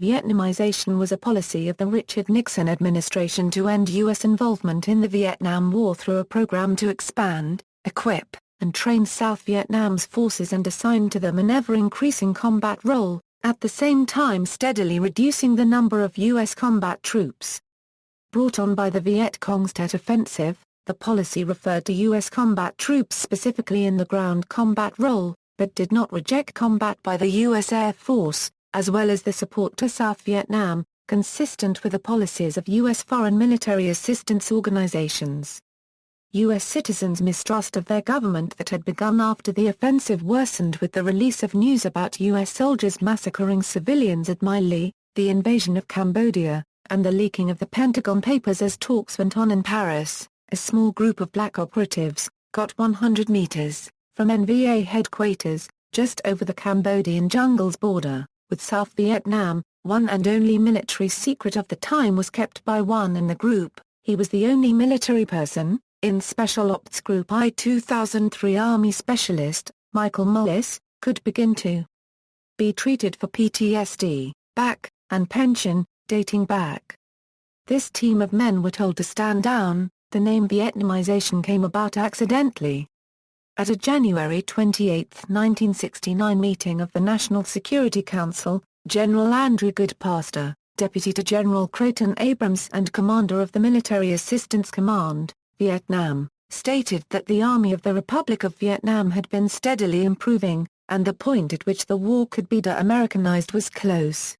Vietnamization was a policy of the Richard Nixon administration to end U.S. involvement in the Vietnam War through a program to expand, equip, and train South Vietnam's forces and assign to them an ever-increasing combat role, at the same time steadily reducing the number of U.S. combat troops. Brought on by the Viet Cong's Tet Offensive, the policy referred to U.S. combat troops specifically in the ground combat role, but did not reject combat by the U.S. Air Force, as well as the support to South Vietnam, consistent with the policies of U.S. foreign military assistance organizations. U.S. citizens' mistrust of their government that had begun after the offensive worsened with the release of news about U.S. soldiers massacring civilians at My Lai, the invasion of Cambodia, and the leaking of the Pentagon Papers as talks went on in Paris. A small group of black operatives got 100 meters from NVA headquarters, just over the Cambodian jungle's border with South Vietnam. One and only military secret of the time was kept by one in the group. He was the only military person in Special Ops Group I 2003 Army Specialist, Michael Mullis, could begin to be treated for PTSD, back, and pension, dating back. This team of men were told to stand down. The name Vietnamization came about accidentally. At a January 28, 1969 meeting of the National Security Council, General Andrew Goodpaster, Deputy to General Creighton Abrams and Commander of the Military Assistance Command, Vietnam, stated that the Army of the Republic of Vietnam had been steadily improving, and the point at which the war could be de-Americanized was close.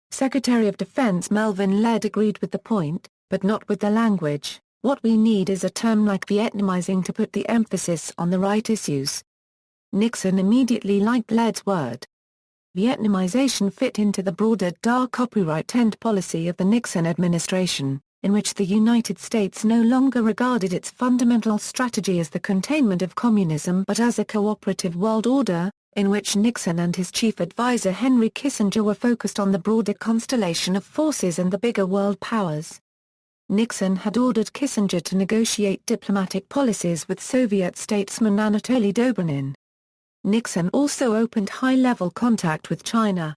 Secretary of Defense Melvin Laird agreed with the point, but not with the language. What we need is a term like Vietnamizing to put the emphasis on the right issues. Nixon immediately liked Laird's word. Vietnamization fit into the broader DAR copyright end policy of the Nixon administration, in which the United States no longer regarded its fundamental strategy as the containment of communism but as a cooperative world order, in which Nixon and his chief advisor Henry Kissinger were focused on the broader constellation of forces and the bigger world powers. Nixon had ordered Kissinger to negotiate diplomatic policies with Soviet statesman Anatoly Dobrynin. Nixon also opened high-level contact with China.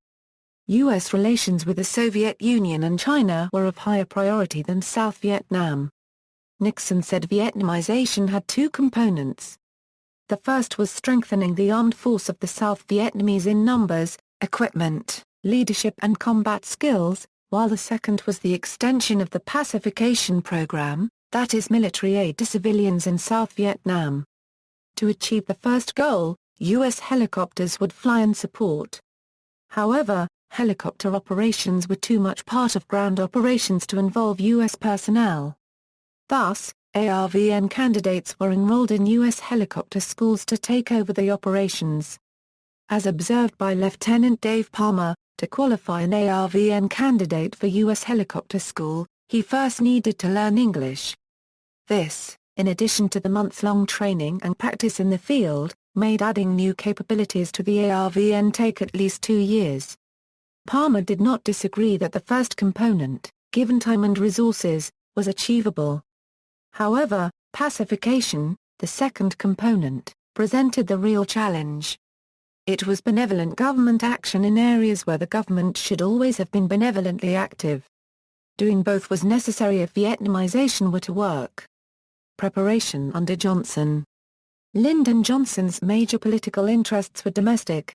U.S. relations with the Soviet Union and China were of higher priority than South Vietnam. Nixon said Vietnamization had two components. The first was strengthening the armed force of the South Vietnamese in numbers, equipment, leadership and combat skills, while the second was the extension of the pacification program, that is military aid to civilians in South Vietnam. To achieve the first goal, U.S. helicopters would fly in support. However, helicopter operations were too much part of ground operations to involve U.S. personnel. Thus, ARVN candidates were enrolled in U.S. helicopter schools to take over the operations. As observed by Lieutenant Dave Palmer, to qualify an ARVN candidate for U.S. helicopter school, he first needed to learn English. This, in addition to the month-long training and practice in the field, made adding new capabilities to the ARVN take at least 2 years. Palmer did not disagree that the first component, given time and resources, was achievable. However, pacification, the second component, presented the real challenge. It was benevolent government action in areas where the government should always have been benevolently active. Doing both was necessary if Vietnamization were to work. Preparation under Johnson. Lyndon Johnson's major political interests were domestic.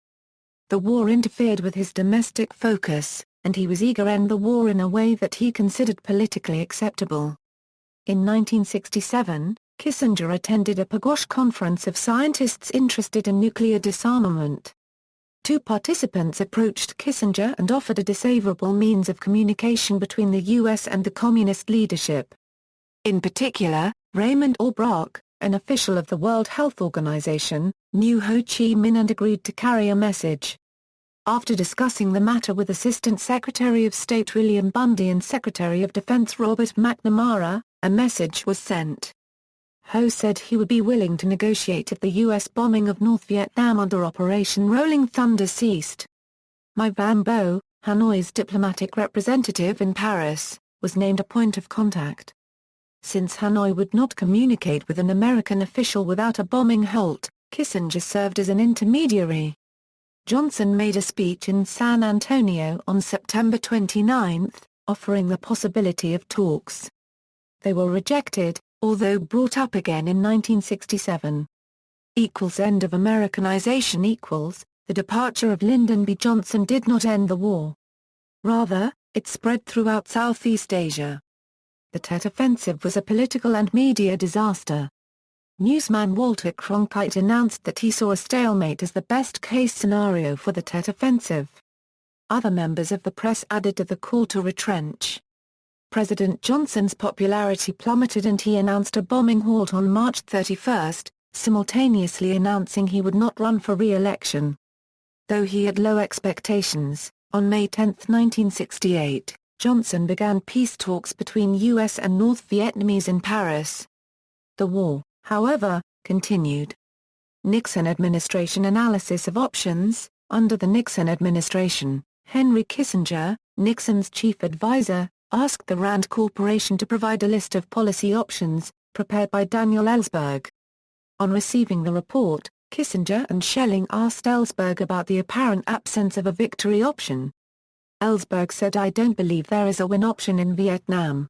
The war interfered with his domestic focus, and he was eager to end the war in a way that he considered politically acceptable. In 1967, Kissinger attended a PGOSH conference of scientists interested in nuclear disarmament. Two participants approached Kissinger and offered a disfavorable means of communication between the U.S. and the communist leadership. In particular, Raymond Albrock, an official of the World Health Organization, knew Ho Chi Minh and agreed to carry a message. After discussing the matter with Assistant Secretary of State William Bundy and Secretary of Defense Robert McNamara, a message was sent. Ho said he would be willing to negotiate if the U.S. bombing of North Vietnam under Operation Rolling Thunder ceased. My Van Bo, Hanoi's diplomatic representative in Paris, was named a point of contact. Since Hanoi would not communicate with an American official without a bombing halt, Kissinger served as an intermediary. Johnson made a speech in San Antonio on September 29, offering the possibility of talks. They were rejected, although brought up again in 1967. End of Americanization. The departure of Lyndon B. Johnson did not end the war. Rather, it spread throughout Southeast Asia. The Tet Offensive was a political and media disaster. Newsman Walter Cronkite announced that he saw a stalemate as the best-case scenario for the Tet Offensive. Other members of the press added to the call to retrench. President Johnson's popularity plummeted and he announced a bombing halt on March 31, simultaneously announcing he would not run for re-election. Though he had low expectations, on May 10, 1968, Johnson began peace talks between U.S. and North Vietnamese in Paris. The war, however, continued. Nixon administration analysis of options. Under the Nixon administration, Henry Kissinger, Nixon's chief advisor, asked the Rand Corporation to provide a list of policy options, prepared by Daniel Ellsberg. On receiving the report, Kissinger and Schelling asked Ellsberg about the apparent absence of a victory option. Ellsberg said, "I don't believe there is a win option in Vietnam."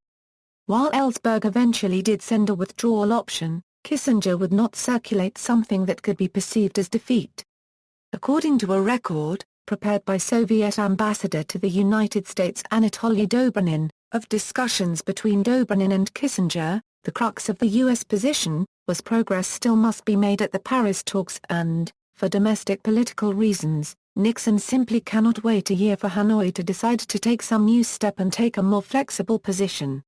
While Ellsberg eventually did send a withdrawal option, Kissinger would not circulate something that could be perceived as defeat. According to a record, prepared by Soviet ambassador to the United States Anatoly Dobrynin, of discussions between Dobrynin and Kissinger, the crux of the U.S. position was progress still must be made at the Paris talks and, for domestic political reasons, Nixon simply cannot wait a year for Hanoi to decide to take some new step and take a more flexible position.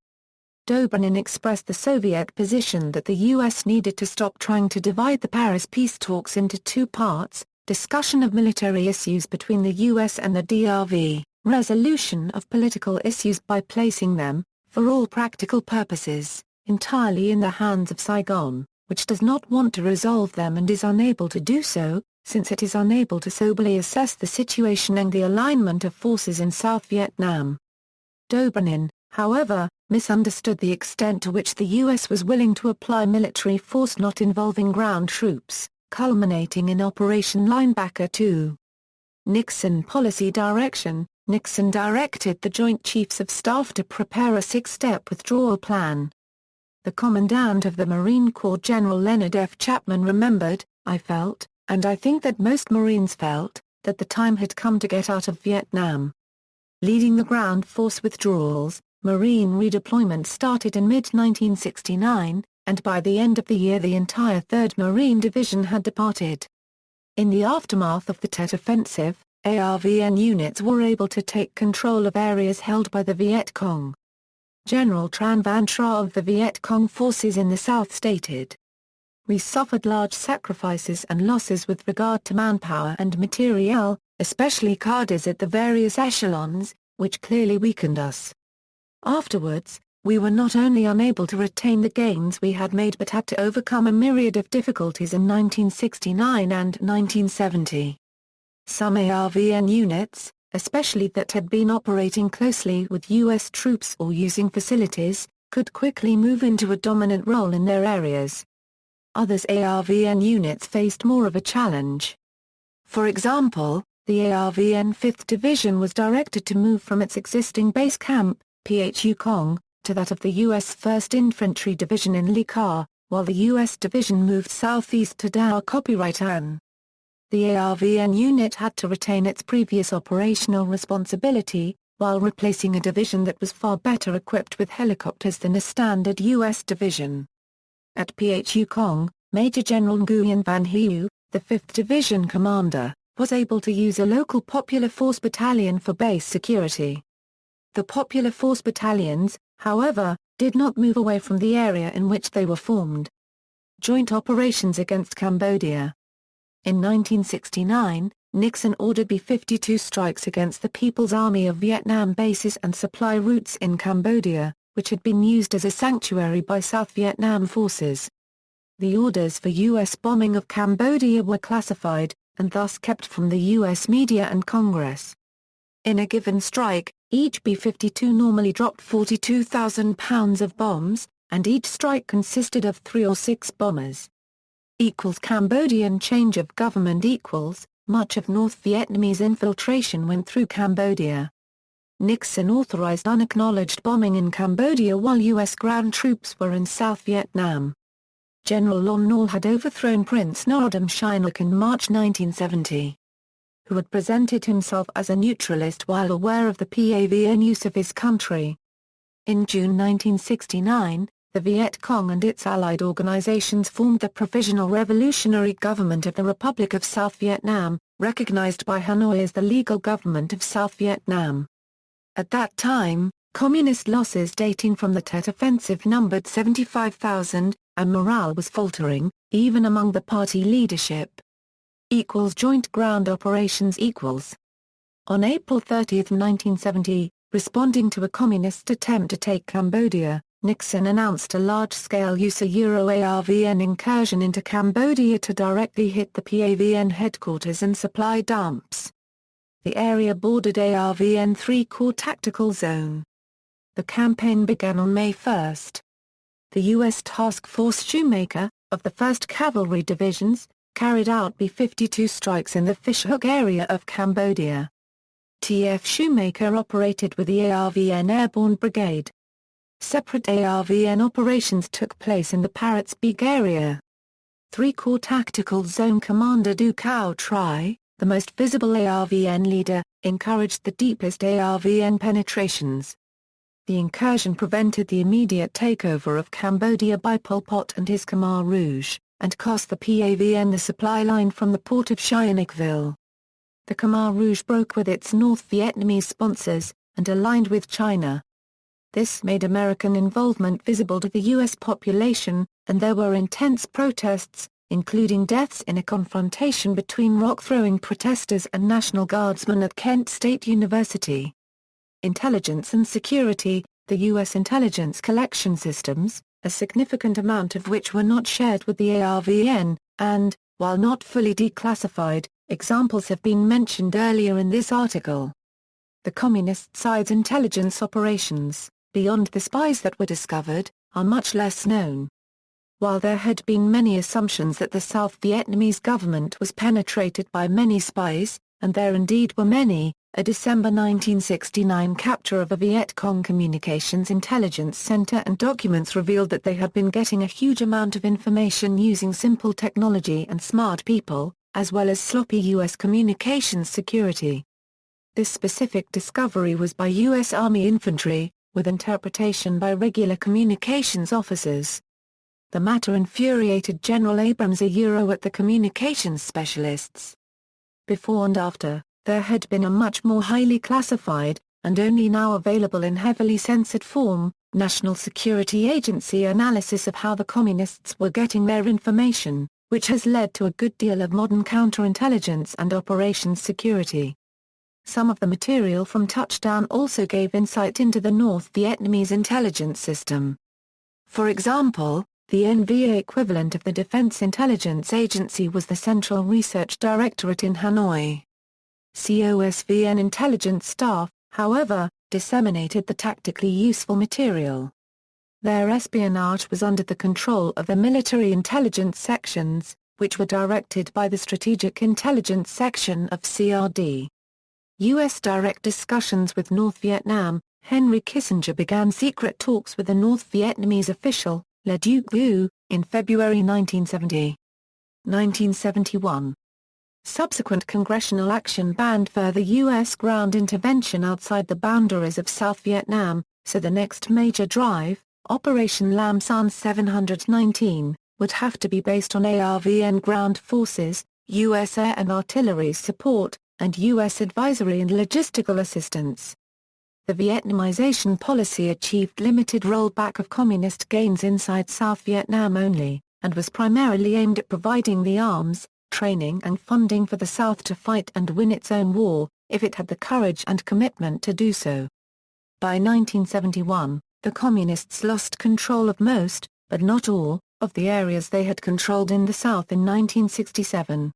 Dobrynin expressed the Soviet position that the U.S. needed to stop trying to divide the Paris peace talks into two parts: discussion of military issues between the U.S. and the DRV, resolution of political issues by placing them, for all practical purposes, entirely in the hands of Saigon, which does not want to resolve them and is unable to do so, since it is unable to soberly assess the situation and the alignment of forces in South Vietnam. Dobrynin, however, misunderstood the extent to which the U.S. was willing to apply military force not involving ground troops, culminating in Operation Linebacker II. Nixon policy direction. Nixon directed the Joint Chiefs of Staff to prepare a six-step withdrawal plan. The Commandant of the Marine Corps General Leonard F. Chapman remembered, "I felt, and I think that most Marines felt, that the time had come to get out of Vietnam." Leading the ground force withdrawals, Marine redeployment started in mid-1969, and by the end of the year the entire 3rd Marine Division had departed. In the aftermath of the Tet Offensive, ARVN units were able to take control of areas held by the Viet Cong. General Tran Van Tra of the Viet Cong forces in the south stated, "We suffered large sacrifices and losses with regard to manpower and materiel, especially cadres at the various echelons, which clearly weakened us. Afterwards, we were not only unable to retain the gains we had made but had to overcome a myriad of difficulties in 1969 and 1970. Some ARVN units, especially that had been operating closely with U.S. troops or using facilities, could quickly move into a dominant role in their areas. Others ARVN units faced more of a challenge. For example, the ARVN 5th Division was directed to move from its existing base camp, Phu Cong, to that of the U.S. 1st Infantry Division in Ly Ka, while the U.S. Division moved southeast to Dao Copyright An. The ARVN unit had to retain its previous operational responsibility, while replacing a division that was far better equipped with helicopters than a standard U.S. division. At Phu Cong, Major General Nguyen Van Hieu, the 5th Division commander, was able to use a local Popular Force battalion for base security. The Popular Force battalions, however, did not move away from the area in which they were formed. Joint operations against Cambodia. In 1969, Nixon ordered B-52 strikes against the People's Army of Vietnam bases and supply routes in Cambodia, which had been used as a sanctuary by South Vietnam forces. The orders for U.S. bombing of Cambodia were classified, and thus kept from the U.S. media and Congress. In a given strike, each B-52 normally dropped 42,000 pounds of bombs, and each strike consisted of 3 or 6 bombers. Cambodian change of government. much of North Vietnamese infiltration went through Cambodia. Nixon authorized unacknowledged bombing in Cambodia while U.S. ground troops were in South Vietnam. General Lon Nol had overthrown Prince Norodom Sihanouk in March 1970, who had presented himself as a neutralist while aware of the PAVN use of his country. In June 1969, the Viet Cong and its allied organizations formed the Provisional Revolutionary Government of the Republic of South Vietnam, recognized by Hanoi as the legal government of South Vietnam. At that time, communist losses dating from the Tet Offensive numbered 75,000, and morale was faltering, even among the party leadership. Joint ground operations . On April 30, 1970, responding to a communist attempt to take Cambodia, Nixon announced a large-scale ARVN incursion into Cambodia to directly hit the PAVN headquarters and supply dumps. The area bordered ARVN 3 Corps Tactical Zone. The campaign began on May 1. The U.S. Task Force Shoemaker, of the 1st Cavalry Divisions, carried out B-52 strikes in the Fishhook area of Cambodia. T.F. Shoemaker operated with the ARVN Airborne Brigade. Separate ARVN operations took place in the Parrots Beak area. 3 Corps Tactical Zone Commander Du Cao Tri, the most visible ARVN leader, encouraged the deepest ARVN penetrations. The incursion prevented the immediate takeover of Cambodia by Pol Pot and his Khmer Rouge, and cost the PAVN the supply line from the port of Sihanoukville. The Khmer Rouge broke with its North Vietnamese sponsors, and aligned with China. This made American involvement visible to the U.S. population, and there were intense protests, including deaths in a confrontation between rock-throwing protesters and National Guardsmen at Kent State University. Intelligence and security. The U.S. intelligence collection systems, a significant amount of which were not shared with the ARVN, and, while not fully declassified, examples have been mentioned earlier in this article. The communist side's intelligence operations, beyond the spies that were discovered, are much less known. While there had been many assumptions that the South Vietnamese government was penetrated by many spies, and there indeed were many, a December 1969 capture of a Viet Cong Communications Intelligence Center and documents revealed that they had been getting a huge amount of information using simple technology and smart people, as well as sloppy U.S. communications security. This specific discovery was by U.S. Army infantry, with interpretation by regular communications officers. The matter infuriated General Abrams at the communications specialists. Before and after, there had been a much more highly classified, and only now available in heavily censored form, National Security Agency analysis of how the communists were getting their information, which has led to a good deal of modern counterintelligence and operations security. Some of the material from Touchdown also gave insight into the North Vietnamese intelligence system. For example, the NVA equivalent of the Defense Intelligence Agency was the Central Research Directorate in Hanoi. COSVN intelligence staff, however, disseminated the tactically useful material. Their espionage was under the control of the military intelligence sections, which were directed by the Strategic Intelligence Section of CRD. U.S. direct discussions with North Vietnam. Henry Kissinger began secret talks with the North Vietnamese official, Le Duc Vu, in February 1970. 1971. Subsequent congressional action banned further U.S. ground intervention outside the boundaries of South Vietnam, so the next major drive, Operation Lam Son 719, would have to be based on ARVN ground forces, U.S. air and artillery support, and U.S. advisory and logistical assistance. The Vietnamization policy achieved limited rollback of communist gains inside South Vietnam only, and was primarily aimed at providing the arms, training and funding for the South to fight and win its own war, if it had the courage and commitment to do so. By 1971, the Communists lost control of most, but not all, of the areas they had controlled in the South in 1967.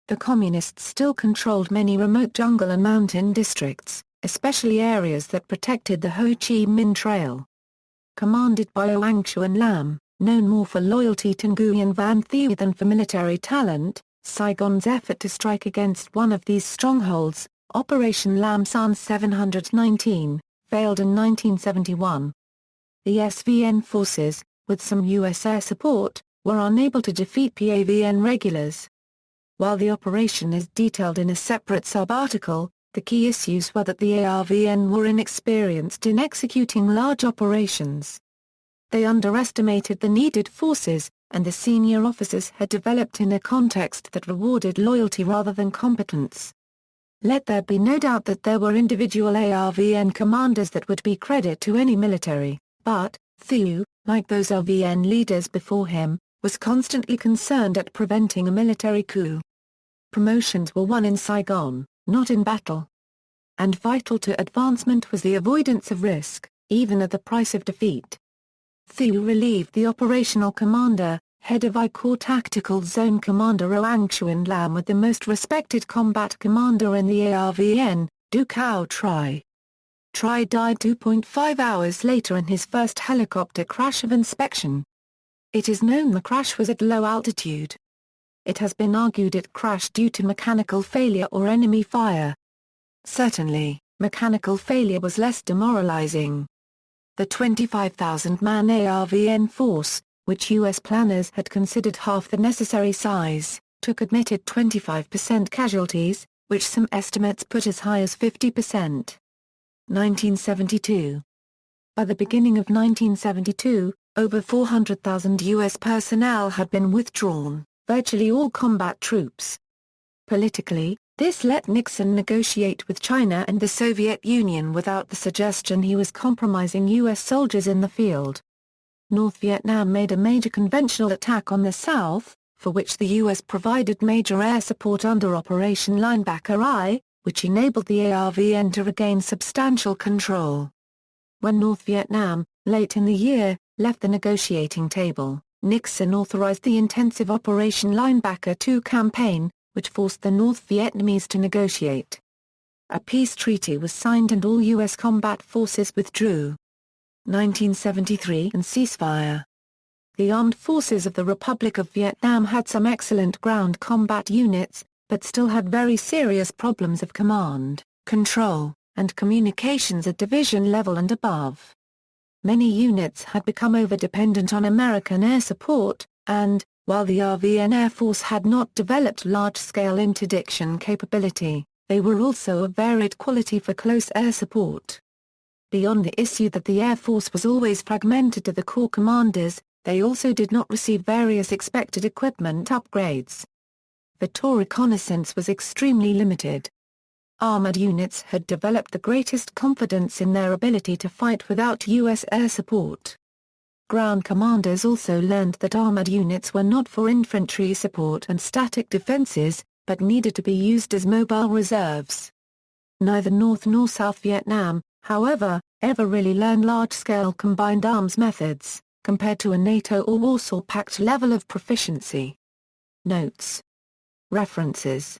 The Communists still controlled many remote jungle and mountain districts, especially areas that protected the Ho Chi Minh Trail. Commanded by Oang Chuan Lam, known more for loyalty to Nguyen Van Thieu than for military talent, Saigon's effort to strike against one of these strongholds, Operation Lam Son 719, failed in 1971. The SVN forces, with some U.S. air support, were unable to defeat PAVN regulars. While the operation is detailed in a separate sub-article, the key issues were that the ARVN were inexperienced in executing large operations. They underestimated the needed forces, and the senior officers had developed in a context that rewarded loyalty rather than competence. Let there be no doubt that there were individual ARVN commanders that would be credit to any military, but, Thieu, like those RVN leaders before him, was constantly concerned at preventing a military coup. Promotions were won in Saigon, not in battle. And vital to advancement was the avoidance of risk, even at the price of defeat. Thieu relieved the operational commander, head of I Corps Tactical Zone Commander Oang Xuan Lam with the most respected combat commander in the ARVN, Du Cao Tri. Tri died 2.5 hours later in his first helicopter crash of inspection. It is known the crash was at low altitude. It has been argued it crashed due to mechanical failure or enemy fire. Certainly, mechanical failure was less demoralizing. The 25,000-man ARVN force, which U.S. planners had considered half the necessary size, took admitted 25% casualties, which some estimates put as high as 50%. 1972. By the beginning of 1972, over 400,000 U.S. personnel had been withdrawn, virtually all combat troops. Politically, this let Nixon negotiate with China and the Soviet Union without the suggestion he was compromising U.S. soldiers in the field. North Vietnam made a major conventional attack on the South, for which the U.S. provided major air support under Operation Linebacker I, which enabled the ARVN to regain substantial control. When North Vietnam, late in the year, left the negotiating table, Nixon authorized the intensive Operation Linebacker II campaign, which forced the North Vietnamese to negotiate. A peace treaty was signed and all U.S. combat forces withdrew. 1973 and ceasefire. The armed forces of the Republic of Vietnam had some excellent ground combat units, but still had very serious problems of command, control, and communications at division level and above. Many units had become over-dependent on American air support, and, while the RVN Air Force had not developed large-scale interdiction capability, they were also of varied quality for close air support. Beyond the issue that the Air Force was always fragmented to the corps commanders, they also did not receive various expected equipment upgrades. The tour reconnaissance was extremely limited. Armored units had developed the greatest confidence in their ability to fight without U.S. air support. Ground commanders also learned that armored units were not for infantry support and static defenses, but needed to be used as mobile reserves. Neither North nor South Vietnam, however, ever really learned large-scale combined arms methods, compared to a NATO or Warsaw Pact level of proficiency. Notes. References.